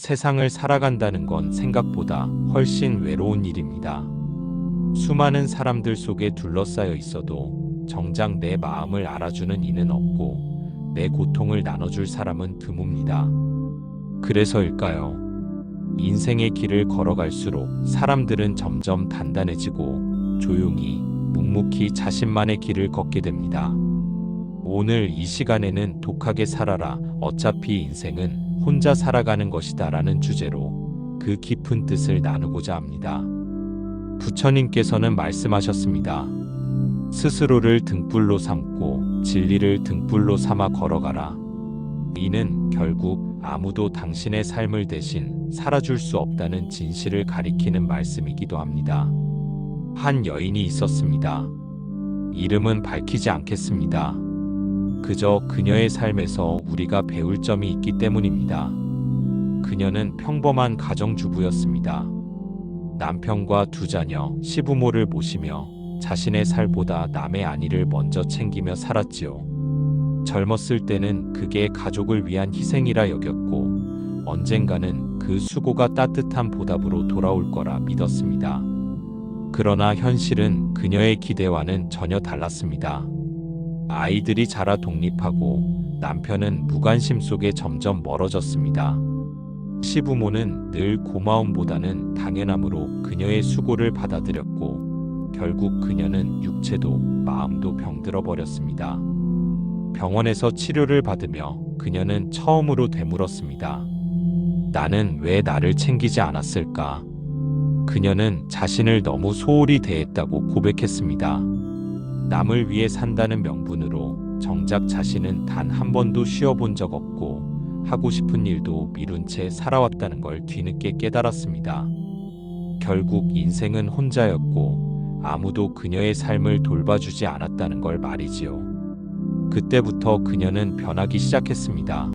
세상을 살아간다는 건 생각보다 훨씬 외로운 일입니다. 수많은 사람들 속에 둘러싸여 있어도 정작 내 마음을 알아주는 이는 없고 내 고통을 나눠줄 사람은 드뭅니다. 그래서일까요? 인생의 길을 걸어갈수록 사람들은 점점 단단해지고 조용히 묵묵히 자신만의 길을 걷게 됩니다. 오늘 이 시간에는 독하게 살아라. 어차피 인생은 혼자 살아가는 것이다 라는 주제로 그 깊은 뜻을 나누고자 합니다. 부처님께서는 말씀하셨습니다. 스스로를 등불로 삼고 진리를 등불로 삼아 걸어가라. 이는 결국 아무도 당신의 삶을 대신 살아줄 수 없다는 진실을 가리키는 말씀이기도 합니다. 한 여인이 있었습니다. 이름은 밝히지 않겠습니다. 그저 그녀의 삶에서 우리가 배울 점이 있기 때문입니다. 그녀는 평범한 가정주부였습니다. 남편과 두 자녀, 시부모를 모시며 자신의 살보다 남의 안위를 먼저 챙기며 살았지요. 젊었을 때는 그게 가족을 위한 희생이라 여겼고 언젠가는 그 수고가 따뜻한 보답으로 돌아올 거라 믿었습니다. 그러나 현실은 그녀의 기대와는 전혀 달랐습니다. 아이들이 자라 독립하고 남편은 무관심 속에 점점 멀어졌습니다. 시부모는 늘 고마움보다는 당연함으로 그녀의 수고를 받아들였고 결국 그녀는 육체도 마음도 병들어 버렸습니다. 병원에서 치료를 받으며 그녀는 처음으로 되물었습니다. 나는 왜 나를 챙기지 않았을까? 그녀는 자신을 너무 소홀히 대했다고 고백했습니다. 남을 위해 산다는 명분으로 정작 자신은 단 한 번도 쉬어본 적 없고 하고 싶은 일도 미룬 채 살아왔다는 걸 뒤늦게 깨달았습니다. 결국 인생은 혼자였고 아무도 그녀의 삶을 돌봐주지 않았다는 걸 말이지요. 그때부터 그녀는 변하기 시작했습니다.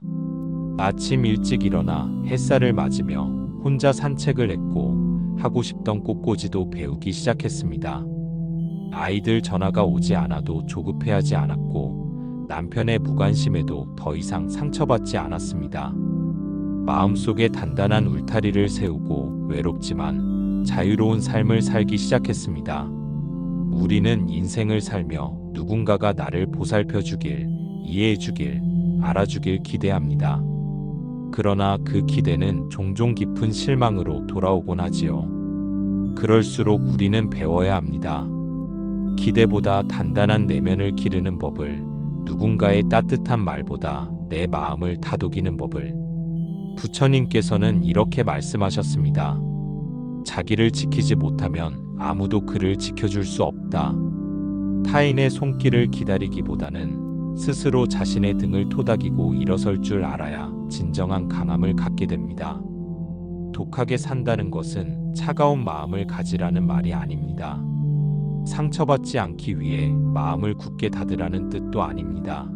아침 일찍 일어나 햇살을 맞으며 혼자 산책을 했고 하고 싶던 꽃꽂이도 배우기 시작했습니다. 아이들 전화가 오지 않아도 조급해하지 않았고 남편의 무관심에도 더 이상 상처받지 않았습니다. 마음속에 단단한 울타리를 세우고 외롭지만 자유로운 삶을 살기 시작했습니다. 우리는 인생을 살며 누군가가 나를 보살펴주길, 이해해주길, 알아주길 기대합니다. 그러나 그 기대는 종종 깊은 실망으로 돌아오곤 하지요. 그럴수록 우리는 배워야 합니다. 기대보다 단단한 내면을 기르는 법을, 누군가의 따뜻한 말보다 내 마음을 다독이는 법을. 부처님께서는 이렇게 말씀하셨습니다. 자기를 지키지 못하면 아무도 그를 지켜줄 수 없다. 타인의 손길을 기다리기보다는 스스로 자신의 등을 토닥이고 일어설 줄 알아야 진정한 강함을 갖게 됩니다. 독하게 산다는 것은 차가운 마음을 가지라는 말이 아닙니다. 상처받지 않기 위해 마음을 굳게 닫으라는 뜻도 아닙니다.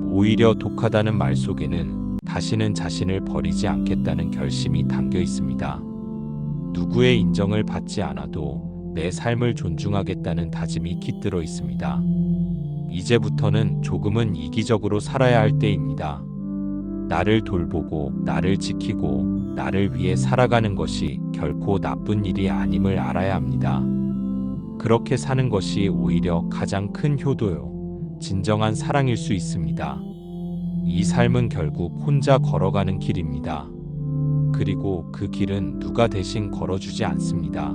오히려 독하다는 말 속에는 다시는 자신을 버리지 않겠다는 결심이 담겨 있습니다. 누구의 인정을 받지 않아도 내 삶을 존중하겠다는 다짐이 깃들어 있습니다. 이제부터는 조금은 이기적으로 살아야 할 때입니다. 나를 돌보고 나를 지키고 나를 위해 살아가는 것이 결코 나쁜 일이 아님을 알아야 합니다. 그렇게 사는 것이 오히려 가장 큰 효도요, 진정한 사랑일 수 있습니다. 이 삶은 결국 혼자 걸어가는 길입니다. 그리고 그 길은 누가 대신 걸어주지 않습니다.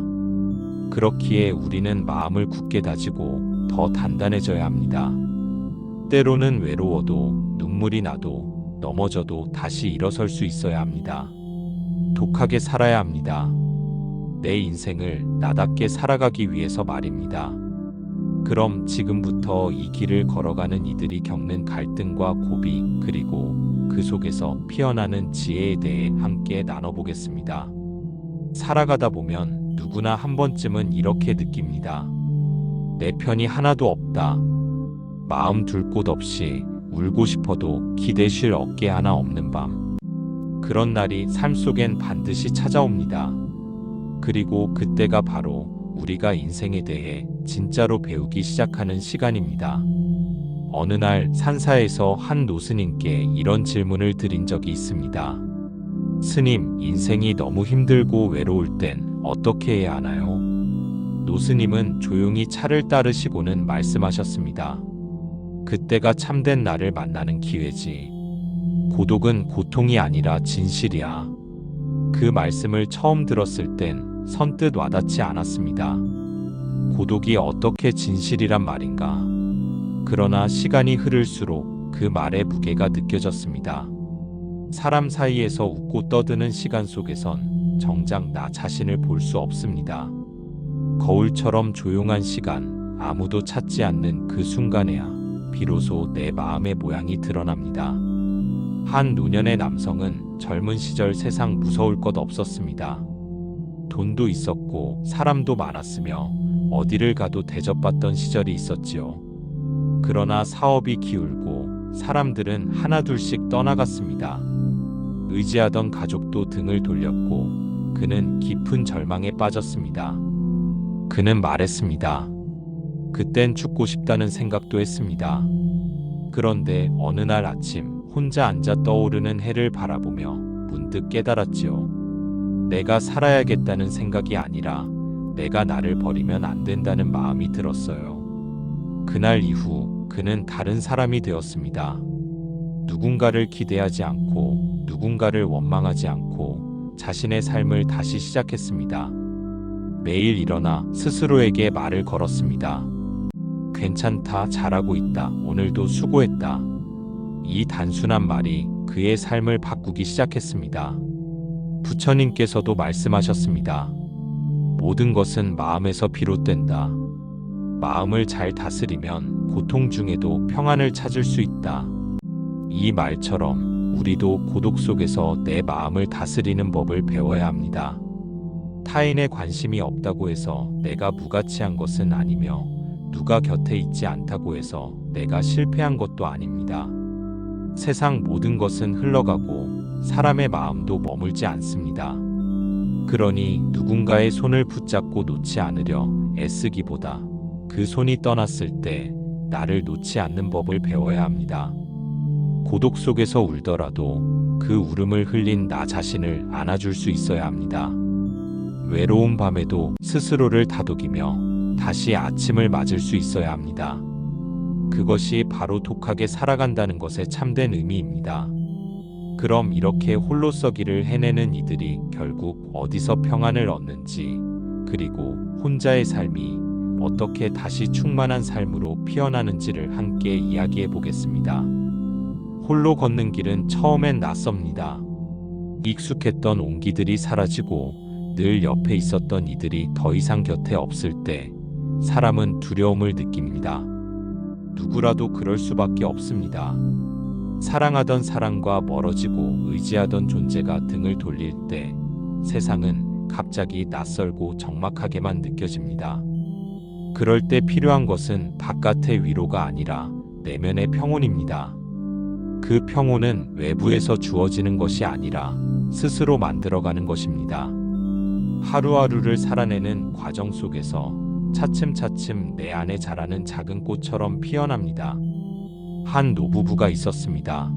그렇기에 우리는 마음을 굳게 다지고 더 단단해져야 합니다. 때로는 외로워도 눈물이 나도 넘어져도 다시 일어설 수 있어야 합니다. 독하게 살아야 합니다. 내 인생을 나답게 살아가기 위해서 말입니다. 그럼 지금부터 이 길을 걸어가는 이들이 겪는 갈등과 고비, 그리고 그 속에서 피어나는 지혜에 대해 함께 나눠보겠습니다. 살아가다 보면 누구나 한 번쯤은 이렇게 느낍니다. 내 편이 하나도 없다. 마음 둘 곳 없이 울고 싶어도 기대 쉴 어깨 하나 없는 밤. 그런 날이 삶 속엔 반드시 찾아옵니다. 그리고 그때가 바로 우리가 인생에 대해 진짜로 배우기 시작하는 시간입니다. 어느 날 산사에서 한 노스님께 이런 질문을 드린 적이 있습니다. 스님, 인생이 너무 힘들고 외로울 땐 어떻게 해야 하나요? 노스님은 조용히 차를 따르시고는 말씀하셨습니다. 그때가 참된 나를 만나는 기회지. 고독은 고통이 아니라 진실이야. 그 말씀을 처음 들었을 땐 선뜻 와닿지 않았습니다. 고독이 어떻게 진실이란 말인가. 그러나 시간이 흐를수록 그 말의 무게가 느껴졌습니다. 사람 사이에서 웃고 떠드는 시간 속에선 정작 나 자신을 볼 수 없습니다. 거울처럼 조용한 시간, 아무도 찾지 않는 그 순간에야 비로소 내 마음의 모양이 드러납니다. 한 노년의 남성은 젊은 시절 세상 무서울 것 없었습니다. 돈도 있었고 사람도 많았으며 어디를 가도 대접받던 시절이 있었지요. 그러나 사업이 기울고 사람들은 하나둘씩 떠나갔습니다. 의지하던 가족도 등을 돌렸고 그는 깊은 절망에 빠졌습니다. 그는 말했습니다. 그땐 죽고 싶다는 생각도 했습니다. 그런데 어느 날 아침 혼자 앉아 떠오르는 해를 바라보며 문득 깨달았지요. 내가 살아야겠다는 생각이 아니라 내가 나를 버리면 안 된다는 마음이 들었어요. 그날 이후 그는 다른 사람이 되었습니다. 누군가를 기대하지 않고 누군가를 원망하지 않고 자신의 삶을 다시 시작했습니다. 매일 일어나 스스로에게 말을 걸었습니다. 괜찮다, 잘하고 있다, 오늘도 수고했다. 이 단순한 말이 그의 삶을 바꾸기 시작했습니다. 부처님께서도 말씀하셨습니다. 모든 것은 마음에서 비롯된다. 마음을 잘 다스리면 고통 중에도 평안을 찾을 수 있다. 이 말처럼 우리도 고독 속에서 내 마음을 다스리는 법을 배워야 합니다. 타인의 관심이 없다고 해서 내가 무가치한 것은 아니며 누가 곁에 있지 않다고 해서 내가 실패한 것도 아닙니다. 세상 모든 것은 흘러가고 사람의 마음도 머물지 않습니다. 그러니 누군가의 손을 붙잡고 놓지 않으려 애쓰기보다 그 손이 떠났을 때 나를 놓지 않는 법을 배워야 합니다. 고독 속에서 울더라도 그 울음을 흘린 나 자신을 안아줄 수 있어야 합니다. 외로운 밤에도 스스로를 다독이며 다시 아침을 맞을 수 있어야 합니다. 그것이 바로 독하게 살아간다는 것의 참된 의미입니다. 그럼 이렇게 홀로서기를 해내는 이들이 결국 어디서 평안을 얻는지, 그리고 혼자의 삶이 어떻게 다시 충만한 삶으로 피어나는지를 함께 이야기해 보겠습니다. 홀로 걷는 길은 처음엔 낯섭니다. 익숙했던 온기들이 사라지고 늘 옆에 있었던 이들이 더 이상 곁에 없을 때 사람은 두려움을 느낍니다. 누구라도 그럴 수밖에 없습니다. 사랑하던 사람과 멀어지고 의지하던 존재가 등을 돌릴 때 세상은 갑자기 낯설고 적막하게만 느껴집니다. 그럴 때 필요한 것은 바깥의 위로가 아니라 내면의 평온입니다. 그 평온은 외부에서 주어지는 것이 아니라 스스로 만들어가는 것입니다. 하루하루를 살아내는 과정 속에서 차츰차츰 내 안에 자라는 작은 꽃처럼 피어납니다. 한 노부부가 있었습니다.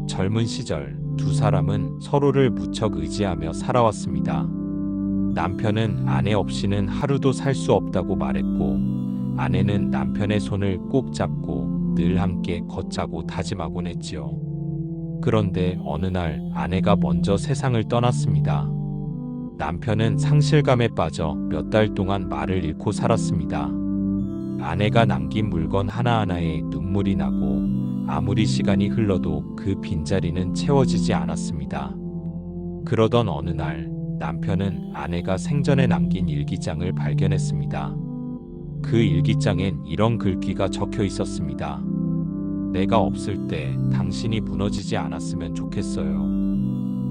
젊은 시절 두 사람은 서로를 무척 의지하며 살아왔습니다. 남편은 아내 없이는 하루도 살 수 없다고 말했고, 아내는 남편의 손을 꼭 잡고 늘 함께 걷자고 다짐하곤 했지요. 그런데 어느 날 아내가 먼저 세상을 떠났습니다. 남편은 상실감에 빠져 몇 달 동안 말을 잃고 살았습니다. 아내가 남긴 물건 하나하나에 눈물이 나고 아무리 시간이 흘러도 그 빈자리는 채워지지 않았습니다. 그러던 어느 날 남편은 아내가 생전에 남긴 일기장을 발견했습니다. 그 일기장엔 이런 글귀가 적혀 있었습니다. 내가 없을 때 당신이 무너지지 않았으면 좋겠어요.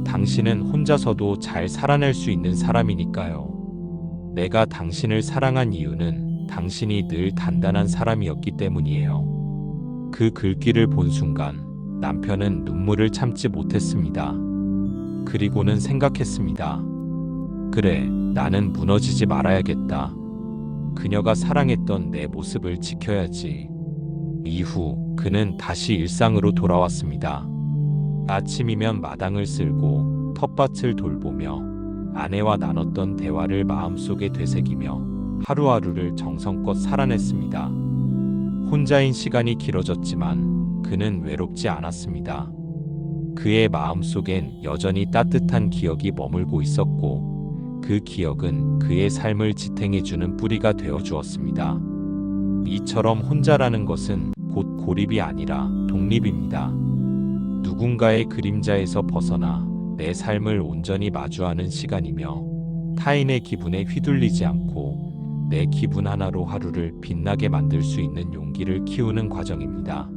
당신은 혼자서도 잘 살아낼 수 있는 사람이니까요. 내가 당신을 사랑한 이유는 당신이 늘 단단한 사람이었기 때문이에요. 그 글귀를 본 순간 남편은 눈물을 참지 못했습니다. 그리고는 생각했습니다. 그래, 나는 무너지지 말아야겠다. 그녀가 사랑했던 내 모습을 지켜야지. 이후 그는 다시 일상으로 돌아왔습니다. 아침이면 마당을 쓸고 텃밭을 돌보며 아내와 나눴던 대화를 마음속에 되새기며 하루하루를 정성껏 살아냈습니다. 혼자인 시간이 길어졌지만 그는 외롭지 않았습니다. 그의 마음속엔 여전히 따뜻한 기억이 머물고 있었고 그 기억은 그의 삶을 지탱해주는 뿌리가 되어 주었습니다. 이처럼 혼자라는 것은 곧 고립이 아니라 독립입니다. 누군가의 그림자에서 벗어나 내 삶을 온전히 마주하는 시간이며 타인의 기분에 휘둘리지 않고 내 기분 하나로 하루를 빛나게 만들 수 있는 용기를 키우는 과정입니다.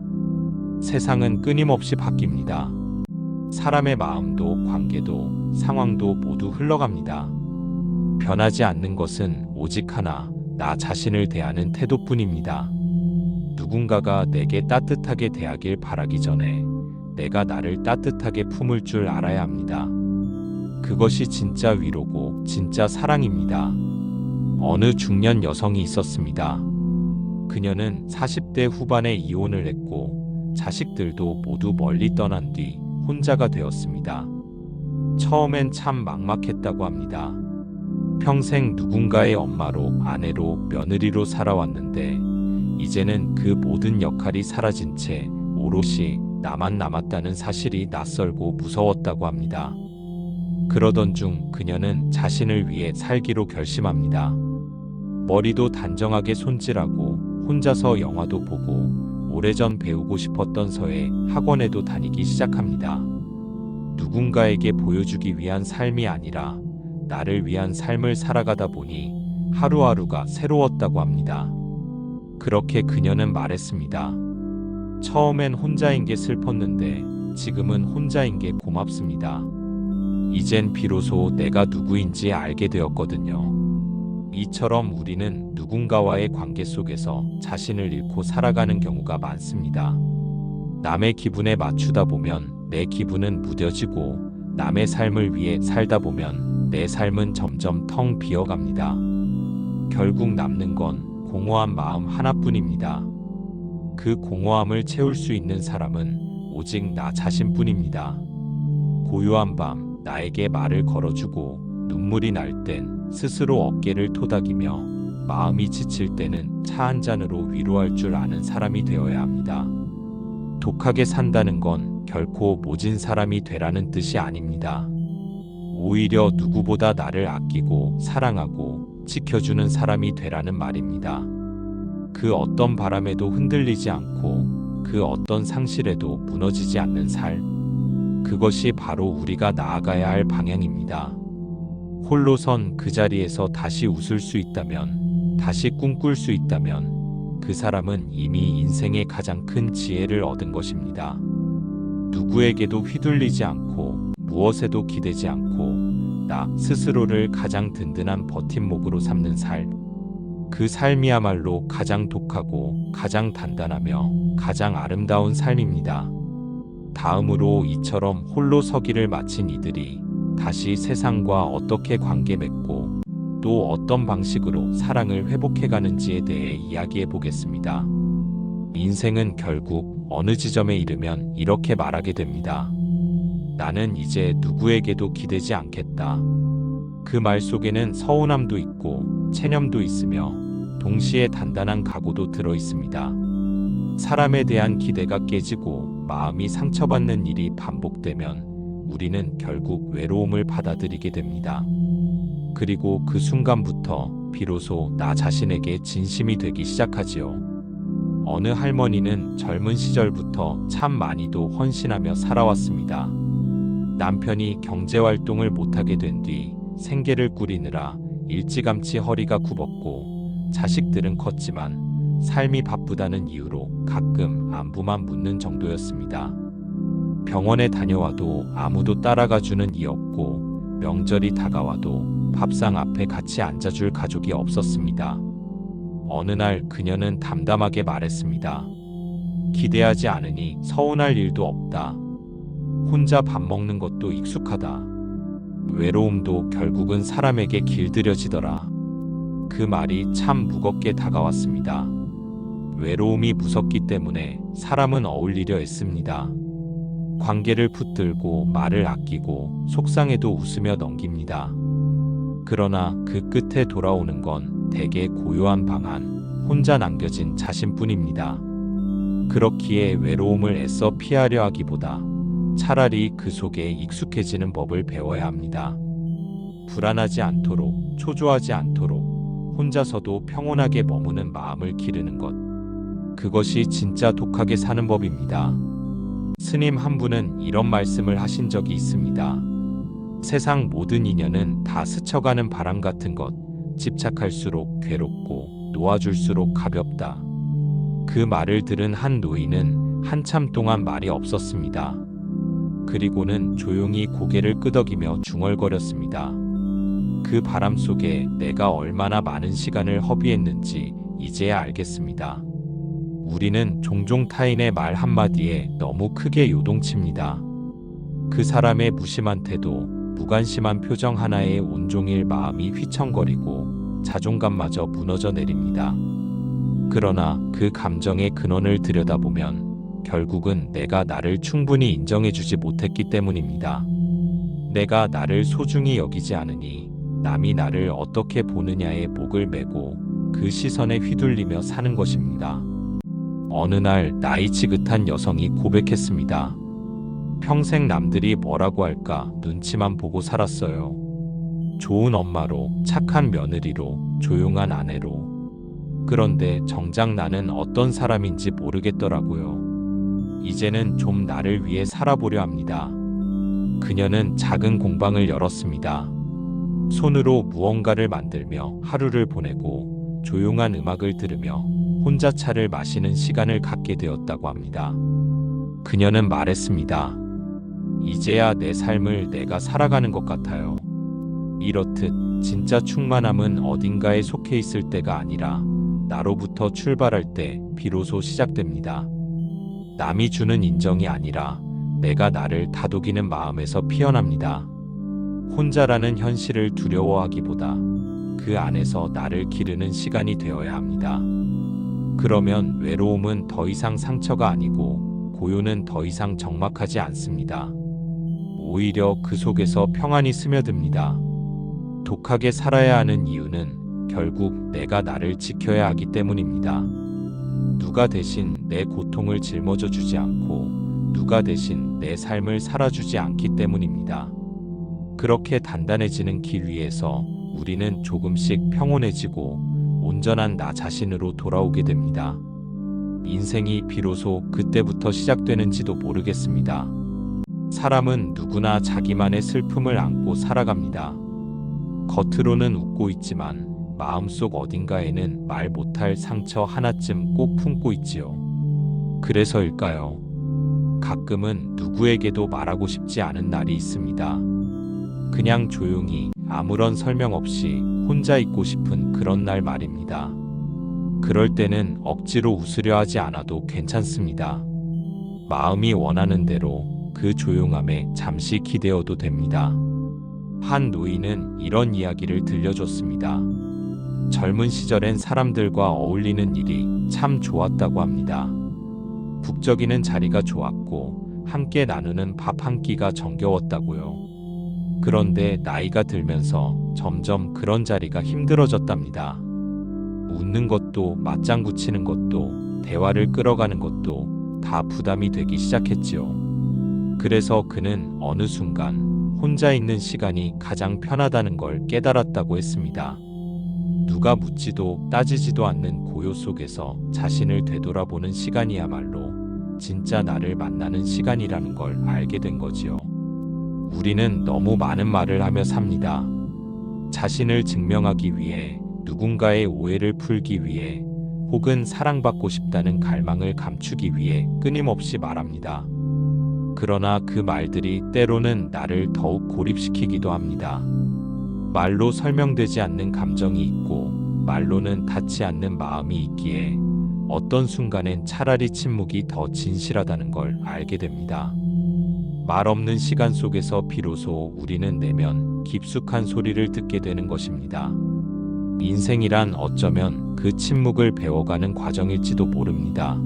세상은 끊임없이 바뀝니다. 사람의 마음도 관계도 상황도 모두 흘러갑니다. 변하지 않는 것은 오직 하나, 나 자신을 대하는 태도뿐입니다. 누군가가 내게 따뜻하게 대하길 바라기 전에 내가 나를 따뜻하게 품을 줄 알아야 합니다. 그것이 진짜 위로고 진짜 사랑입니다. 어느 중년 여성이 있었습니다. 그녀는 40대 후반에 이혼을 했고 자식들도 모두 멀리 떠난 뒤 혼자가 되었습니다. 처음엔 참 막막했다고 합니다. 평생 누군가의 엄마로, 아내로, 며느리로 살아왔는데 이제는 그 모든 역할이 사라진 채 오롯이 나만 남았다는 사실이 낯설고 무서웠다고 합니다. 그러던 중 그녀는 자신을 위해 살기로 결심합니다. 머리도 단정하게 손질하고 혼자서 영화도 보고 오래전 배우고 싶었던 서예 학원에도 다니기 시작합니다. 누군가에게 보여주기 위한 삶이 아니라 나를 위한 삶을 살아가다 보니 하루하루가 새로웠다고 합니다. 그렇게 그녀는 말했습니다. 처음엔 혼자인 게 슬펐는데 지금은 혼자인 게 고맙습니다. 이젠 비로소 내가 누구인지 알게 되었거든요. 이처럼 우리는 누군가와의 관계 속에서 자신을 잃고 살아가는 경우가 많습니다. 남의 기분에 맞추다 보면 내 기분은 무뎌지고 남의 삶을 위해 살다 보면 내 삶은 점점 텅 비어갑니다. 결국 남는 건 공허한 마음 하나뿐입니다. 그 공허함을 채울 수 있는 사람은 오직 나 자신뿐입니다. 고요한 밤 나에게 말을 걸어주고 눈물이 날 땐 스스로 어깨를 토닥이며 마음이 지칠 때는 차 한 잔으로 위로할 줄 아는 사람이 되어야 합니다. 독하게 산다는 건 결코 모진 사람이 되라는 뜻이 아닙니다. 오히려 누구보다 나를 아끼고 사랑하고 지켜주는 사람이 되라는 말입니다. 그 어떤 바람에도 흔들리지 않고 그 어떤 상실에도 무너지지 않는 삶. 그것이 바로 우리가 나아가야 할 방향입니다. 홀로 선 그 자리에서 다시 웃을 수 있다면, 다시 꿈꿀 수 있다면 그 사람은 이미 인생의 가장 큰 지혜를 얻은 것입니다. 누구에게도 휘둘리지 않고 무엇에도 기대지 않고 나 스스로를 가장 든든한 버팀목으로 삼는 삶. 그 삶이야말로 가장 독하고 가장 단단하며 가장 아름다운 삶입니다. 다음으로 이처럼 홀로 서기를 마친 이들이 다시 세상과 어떻게 관계 맺고 또 어떤 방식으로 사랑을 회복해가는지에 대해 이야기해 보겠습니다. 인생은 결국 어느 지점에 이르면 이렇게 말하게 됩니다. 나는 이제 누구에게도 기대지 않겠다. 그 말 속에는 서운함도 있고 체념도 있으며 동시에 단단한 각오도 들어 있습니다. 사람에 대한 기대가 깨지고 마음이 상처받는 일이 반복되면 우리는 결국 외로움을 받아들이게 됩니다. 그리고 그 순간부터 비로소 나 자신에게 진심이 되기 시작하지요. 어느 할머니는 젊은 시절부터 참 많이도 헌신하며 살아왔습니다. 남편이 경제활동을 못하게 된 뒤 생계를 꾸리느라 일찌감치 허리가 굽었고 자식들은 컸지만 삶이 바쁘다는 이유로 가끔 안부만 묻는 정도였습니다. 병원에 다녀와도 아무도 따라가주는 이 없고 명절이 다가와도 밥상 앞에 같이 앉아줄 가족이 없었습니다. 어느 날 그녀는 담담하게 말했습니다. 기대하지 않으니 서운할 일도 없다. 혼자 밥 먹는 것도 익숙하다. 외로움도 결국은 사람에게 길들여지더라. 그 말이 참 무겁게 다가왔습니다. 외로움이 무섭기 때문에 사람은 어울리려 했습니다. 관계를 붙들고 말을 아끼고 속상해도 웃으며 넘깁니다. 그러나 그 끝에 돌아오는 건 대개 고요한 방안, 혼자 남겨진 자신뿐입니다. 그렇기에 외로움을 애써 피하려 하기보다 차라리 그 속에 익숙해지는 법을 배워야 합니다. 불안하지 않도록, 초조하지 않도록 혼자서도 평온하게 머무는 마음을 기르는 것. 그것이 진짜 독하게 사는 법입니다. 스님 한 분은 이런 말씀을 하신 적이 있습니다. 세상 모든 인연은 다 스쳐가는 바람 같은 것, 집착할수록 괴롭고 놓아줄수록 가볍다. 그 말을 들은 한 노인은 한참 동안 말이 없었습니다. 그리고는 조용히 고개를 끄덕이며 중얼거렸습니다. 그 바람 속에 내가 얼마나 많은 시간을 허비했는지 이제야 알겠습니다. 우리는 종종 타인의 말 한마디에 너무 크게 요동칩니다. 그 사람의 무심한 태도, 무관심한 표정 하나에 온종일 마음이 휘청거리고 자존감마저 무너져 내립니다. 그러나 그 감정의 근원을 들여다보면 결국은 내가 나를 충분히 인정해주지 못했기 때문입니다. 내가 나를 소중히 여기지 않으니 남이 나를 어떻게 보느냐에 목을 매고 그 시선에 휘둘리며 사는 것입니다. 어느 날 나이 지긋한 여성이 고백했습니다. 평생 남들이 뭐라고 할까 눈치만 보고 살았어요. 좋은 엄마로, 착한 며느리로, 조용한 아내로. 그런데 정작 나는 어떤 사람인지 모르겠더라고요. 이제는 좀 나를 위해 살아보려 합니다. 그녀는 작은 공방을 열었습니다. 손으로 무언가를 만들며 하루를 보내고 조용한 음악을 들으며 혼자 차를 마시는 시간을 갖게 되었다고 합니다. 그녀는 말했습니다. 이제야 내 삶을 내가 살아가는 것 같아요. 이렇듯 진짜 충만함은 어딘가에 속해 있을 때가 아니라 나로부터 출발할 때 비로소 시작됩니다. 남이 주는 인정이 아니라 내가 나를 다독이는 마음에서 피어납니다. 혼자라는 현실을 두려워하기보다 그 안에서 나를 기르는 시간이 되어야 합니다. 그러면 외로움은 더 이상 상처가 아니고 고요는 더 이상 적막하지 않습니다. 오히려 그 속에서 평안이 스며듭니다. 독하게 살아야 하는 이유는 결국 내가 나를 지켜야 하기 때문입니다. 누가 대신 내 고통을 짊어져 주지 않고 누가 대신 내 삶을 살아주지 않기 때문입니다. 그렇게 단단해지는 길 위에서 우리는 조금씩 평온해지고 온전한 나 자신으로 돌아오게 됩니다. 인생이 비로소 그때부터 시작되는지도 모르겠습니다. 사람은 누구나 자기만의 슬픔을 안고 살아갑니다. 겉으로는 웃고 있지만 마음속 어딘가에는 말 못할 상처 하나쯤 꼭 품고 있지요. 그래서일까요? 가끔은 누구에게도 말하고 싶지 않은 날이 있습니다. 그냥 조용히 아무런 설명 없이 혼자 있고 싶은 그런 날 말입니다. 그럴 때는 억지로 웃으려 하지 않아도 괜찮습니다. 마음이 원하는 대로 그 조용함에 잠시 기대어도 됩니다. 한 노인은 이런 이야기를 들려줬습니다. 젊은 시절엔 사람들과 어울리는 일이 참 좋았다고 합니다. 북적이는 자리가 좋았고 함께 나누는 밥 한 끼가 정겨웠다고요. 그런데 나이가 들면서 점점 그런 자리가 힘들어졌답니다. 웃는 것도 맞장구 치는 것도 대화를 끌어가는 것도 다 부담이 되기 시작했지요. 그래서 그는 어느 순간 혼자 있는 시간이 가장 편하다는 걸 깨달았다고 했습니다. 누가 묻지도 따지지도 않는 고요 속에서 자신을 되돌아보는 시간이야말로 진짜 나를 만나는 시간이라는 걸 알게 된 거지요. 우리는 너무 많은 말을 하며 삽니다. 자신을 증명하기 위해, 누군가의 오해를 풀기 위해, 혹은 사랑받고 싶다는 갈망을 감추기 위해 끊임없이 말합니다. 그러나 그 말들이 때로는 나를 더욱 고립시키기도 합니다. 말로 설명되지 않는 감정이 있고 말로는 닿지 않는 마음이 있기에 어떤 순간엔 차라리 침묵이 더 진실하다는 걸 알게 됩니다. 말 없는 시간 속에서 비로소 우리는 내면 깊숙한 소리를 듣게 되는 것입니다. 인생이란 어쩌면 그 침묵을 배워가는 과정일지도 모릅니다.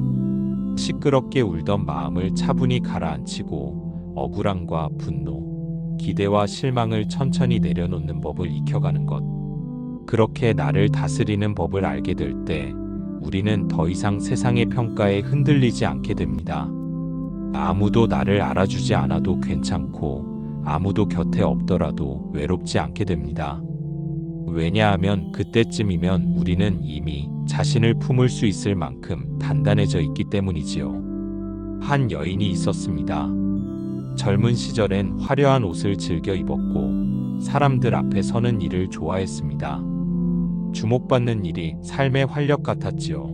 시끄럽게 울던 마음을 차분히 가라앉히고 억울함과 분노, 기대와 실망을 천천히 내려놓는 법을 익혀가는 것. 그렇게 나를 다스리는 법을 알게 될 때 우리는 더 이상 세상의 평가에 흔들리지 않게 됩니다. 아무도 나를 알아주지 않아도 괜찮고 아무도 곁에 없더라도 외롭지 않게 됩니다. 왜냐하면 그때쯤이면 우리는 이미 자신을 품을 수 있을 만큼 단단해져 있기 때문이지요. 한 여인이 있었습니다. 젊은 시절엔 화려한 옷을 즐겨 입었고 사람들 앞에 서는 일을 좋아했습니다. 주목받는 일이 삶의 활력 같았지요.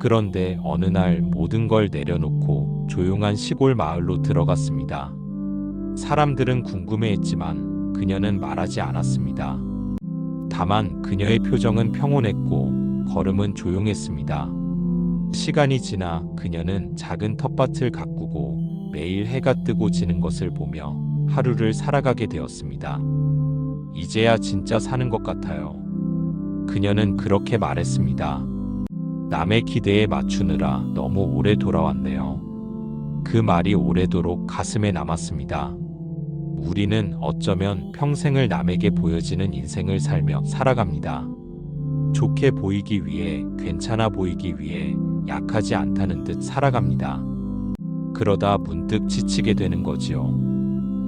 그런데 어느 날 모든 걸 내려놓고 조용한 시골 마을로 들어갔습니다. 사람들은 궁금해했지만 그녀는 말하지 않았습니다. 다만 그녀의 표정은 평온했고 걸음은 조용했습니다. 시간이 지나 그녀는 작은 텃밭을 가꾸고 매일 해가 뜨고 지는 것을 보며 하루를 살아가게 되었습니다. 이제야 진짜 사는 것 같아요. 그녀는 그렇게 말했습니다. 남의 기대에 맞추느라 너무 오래 돌아왔네요. 그 말이 오래도록 가슴에 남았습니다. 우리는 어쩌면 평생을 남에게 보여지는 인생을 살며 살아갑니다. 좋게 보이기 위해, 괜찮아 보이기 위해 약하지 않다는 듯 살아갑니다. 그러다 문득 지치게 되는 거지요.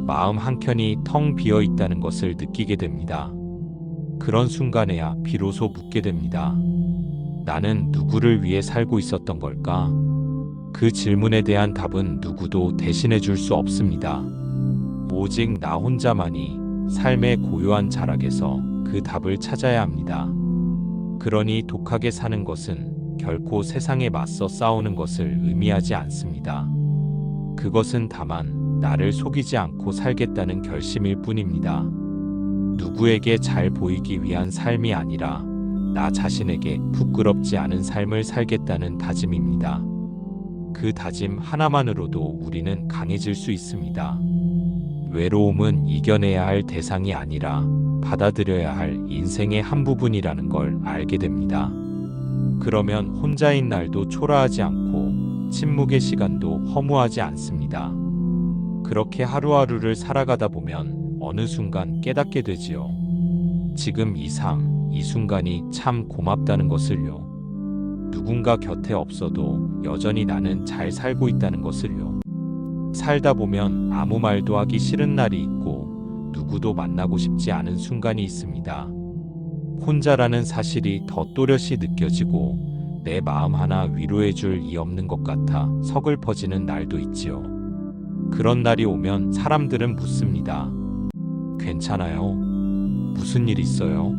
마음 한켠이 텅 비어 있다는 것을 느끼게 됩니다. 그런 순간에야 비로소 묻게 됩니다. 나는 누구를 위해 살고 있었던 걸까? 그 질문에 대한 답은 누구도 대신해 줄 수 없습니다. 오직 나 혼자만이 삶의 고요한 자락에서 그 답을 찾아야 합니다. 그러니 독하게 사는 것은 결코 세상에 맞서 싸우는 것을 의미하지 않습니다. 그것은 다만 나를 속이지 않고 살겠다는 결심일 뿐입니다. 누구에게 잘 보이기 위한 삶이 아니라 나 자신에게 부끄럽지 않은 삶을 살겠다는 다짐입니다. 그 다짐 하나만으로도 우리는 강해질 수 있습니다. 외로움은 이겨내야 할 대상이 아니라 받아들여야 할 인생의 한 부분이라는 걸 알게 됩니다. 그러면 혼자인 날도 초라하지 않고 침묵의 시간도 허무하지 않습니다. 그렇게 하루하루를 살아가다 보면 어느 순간 깨닫게 되지요. 지금 이 삶, 이 순간이 참 고맙다는 것을요. 누군가 곁에 없어도 여전히 나는 잘 살고 있다는 것을요. 살다 보면 아무 말도 하기 싫은 날이 있고 누구도 만나고 싶지 않은 순간이 있습니다. 혼자라는 사실이 더 또렷이 느껴지고 내 마음 하나 위로해 줄 이 없는 것 같아 서글퍼지는 날도 있지요. 그런 날이 오면 사람들은 묻습니다. 괜찮아요? 무슨 일 있어요?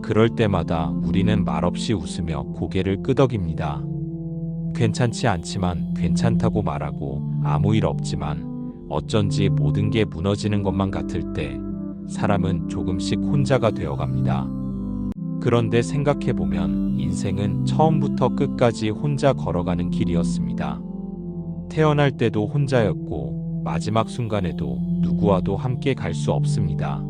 그럴 때마다 우리는 말없이 웃으며 고개를 끄덕입니다. 괜찮지 않지만 괜찮다고 말하고 아무 일 없지만 어쩐지 모든 게 무너지는 것만 같을 때 사람은 조금씩 혼자가 되어갑니다. 그런데 생각해보면 인생은 처음부터 끝까지 혼자 걸어가는 길이었습니다. 태어날 때도 혼자였고 마지막 순간에도 누구와도 함께 갈 수 없습니다.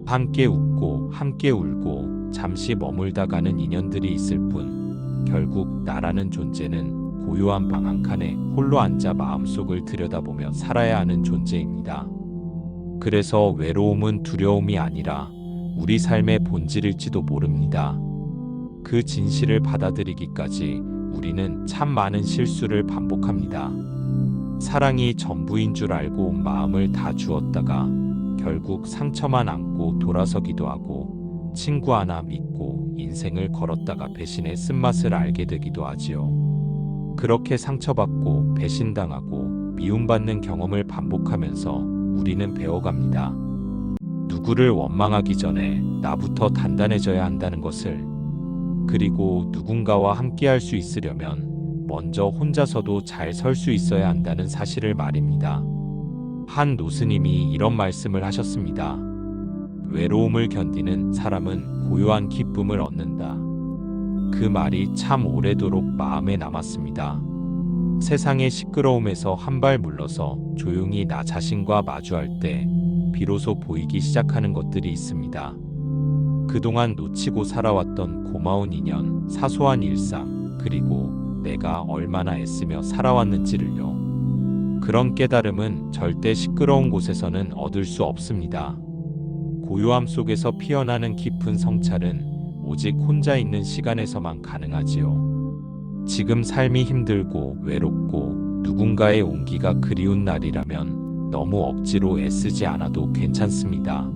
함께 웃고 함께 울고 잠시 머물다 가는 인연들이 있을 뿐 결국 나라는 존재는 고요한 방 한 칸에 홀로 앉아 마음속을 들여다보며 살아야 하는 존재입니다. 그래서 외로움은 두려움이 아니라 우리 삶의 본질일지도 모릅니다. 그 진실을 받아들이기까지 우리는 참 많은 실수를 반복합니다. 사랑이 전부인 줄 알고 마음을 다 주었다가 결국 상처만 안고 돌아서기도 하고 친구 하나 믿고 인생을 걸었다가 배신의 쓴맛을 알게 되기도 하지요. 그렇게 상처받고 배신당하고 미움받는 경험을 반복하면서 우리는 배워갑니다. 누구를 원망하기 전에 나부터 단단해져야 한다는 것을, 그리고 누군가와 함께할 수 있으려면 먼저 혼자서도 잘 설 수 있어야 한다는 사실을 말입니다. 한 노스님이 이런 말씀을 하셨습니다. 외로움을 견디는 사람은 고요한 기쁨을 얻는다. 그 말이 참 오래도록 마음에 남았습니다. 세상의 시끄러움에서 한 발 물러서 조용히 나 자신과 마주할 때 비로소 보이기 시작하는 것들이 있습니다. 그동안 놓치고 살아왔던 고마운 인연, 사소한 일상, 그리고 내가 얼마나 애쓰며 살아왔는지를요. 그런 깨달음은 절대 시끄러운 곳에서는 얻을 수 없습니다. 고요함 속에서 피어나는 깊은 성찰은 오직 혼자 있는 시간에서만 가능하지요. 지금 삶이 힘들고 외롭고 누군가의 온기가 그리운 날이라면 너무 억지로 애쓰지 않아도 괜찮습니다.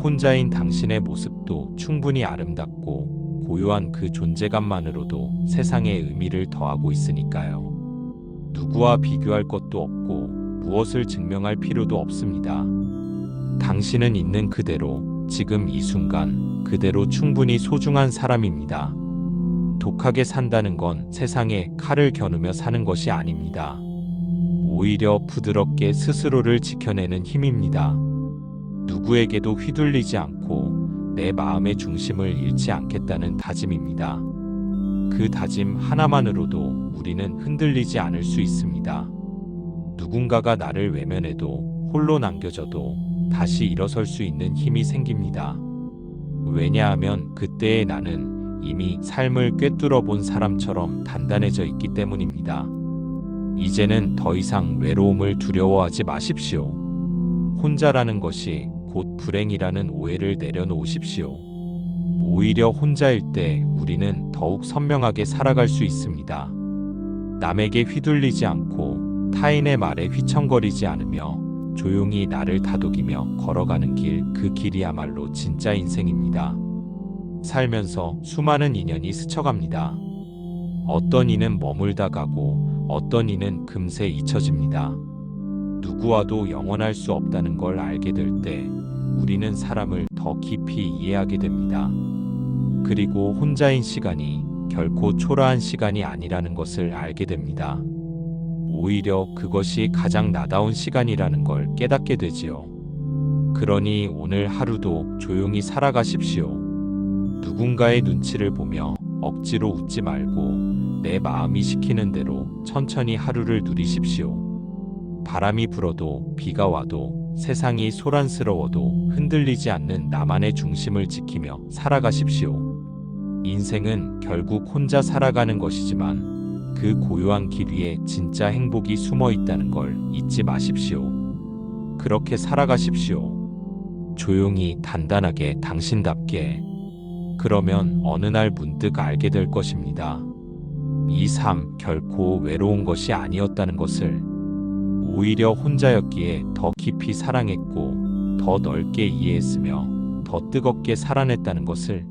혼자인 당신의 모습도 충분히 아름답고 고요한 그 존재감만으로도 세상에 의미를 더하고 있으니까요. 누구와 비교할 것도 없고 무엇을 증명할 필요도 없습니다. 당신은 있는 그대로, 지금 이 순간 그대로 충분히 소중한 사람입니다. 독하게 산다는 건 세상에 칼을 겨누며 사는 것이 아닙니다. 오히려 부드럽게 스스로를 지켜내는 힘입니다. 누구에게도 휘둘리지 않고 내 마음의 중심을 잃지 않겠다는 다짐입니다. 그 다짐 하나만으로도 우리는 흔들리지 않을 수 있습니다. 누군가가 나를 외면해도 홀로 남겨져도 다시 일어설 수 있는 힘이 생깁니다. 왜냐하면 그때의 나는 이미 삶을 꿰뚫어 본 사람처럼 단단해져 있기 때문입니다. 이제는 더 이상 외로움을 두려워하지 마십시오. 혼자라는 것이 곧 불행이라는 오해를 내려놓으십시오. 오히려 혼자일 때 우리는 더욱 선명하게 살아갈 수 있습니다. 남에게 휘둘리지 않고 타인의 말에 휘청거리지 않으며 조용히 나를 다독이며 걸어가는 길, 그 길이야말로 진짜 인생입니다. 살면서 수많은 인연이 스쳐갑니다. 어떤 이는 머물다 가고 어떤 이는 금세 잊혀집니다. 누구와도 영원할 수 없다는 걸 알게 될 때 우리는 사람을 더 깊이 이해하게 됩니다. 그리고 혼자인 시간이 결코 초라한 시간이 아니라는 것을 알게 됩니다. 오히려 그것이 가장 나다운 시간이라는 걸 깨닫게 되지요. 그러니 오늘 하루도 조용히 살아가십시오. 누군가의 눈치를 보며 억지로 웃지 말고 내 마음이 시키는 대로 천천히 하루를 누리십시오. 바람이 불어도 비가 와도 세상이 소란스러워도 흔들리지 않는 나만의 중심을 지키며 살아가십시오. 인생은 결국 혼자 살아가는 것이지만 그 고요한 길 위에 진짜 행복이 숨어 있다는 걸 잊지 마십시오. 그렇게 살아가십시오. 조용히 단단하게 당신답게. 그러면 어느 날 문득 알게 될 것입니다. 이 삶 결코 외로운 것이 아니었다는 것을. 오히려 혼자였기에 더 깊이 사랑했고 더 넓게 이해했으며 더 뜨겁게 살아냈다는 것을.